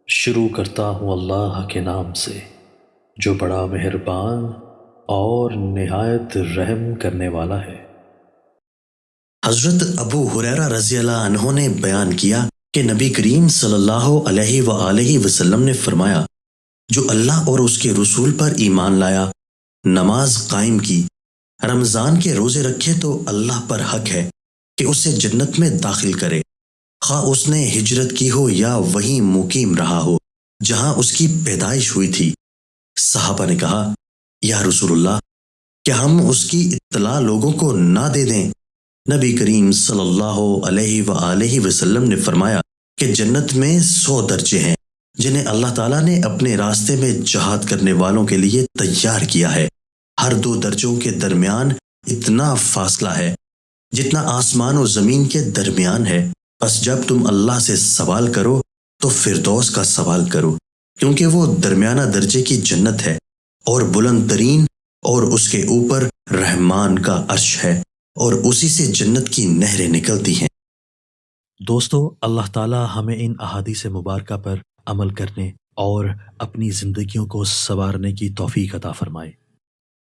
شروع کرتا ہوں اللہ کے نام سے جو بڑا مہربان اور نہایت رحم کرنے والا ہے۔ حضرت ابو ہریرہ رضی اللہ عنہ نے بیان کیا کہ نبی کریم صلی اللہ علیہ وآلہ وسلم نے فرمایا، جو اللہ اور اس کے رسول پر ایمان لایا، نماز قائم کی، رمضان کے روزے رکھے تو اللہ پر حق ہے کہ اسے جنت میں داخل کرے، خواہ اس نے ہجرت کی ہو یا وہیں مقیم رہا ہو جہاں اس کی پیدائش ہوئی تھی۔ صحابہ نے کہا، یا رسول اللہ، کیا ہم اس کی اطلاع لوگوں کو نہ دے دیں؟ نبی کریم صلی اللہ علیہ وآلہ وسلم نے فرمایا کہ جنت میں 100 درجے ہیں جنہیں اللہ تعالیٰ نے اپنے راستے میں جہاد کرنے والوں کے لیے تیار کیا ہے۔ ہر 2 درجوں کے درمیان اتنا فاصلہ ہے جتنا آسمان و زمین کے درمیان ہے۔ بس جب تم اللہ سے سوال کرو تو فردوس کا سوال کرو، کیونکہ وہ درمیانہ درجے کی جنت ہے اور بلند ترین، اور اس کے اوپر رحمان کا عرش ہے اور اسی سے جنت کی نہریں نکلتی ہیں۔ دوستو، اللہ تعالی ہمیں ان احادیث مبارکہ پر عمل کرنے اور اپنی زندگیوں کو سنوارنے کی توفیق عطا فرمائے۔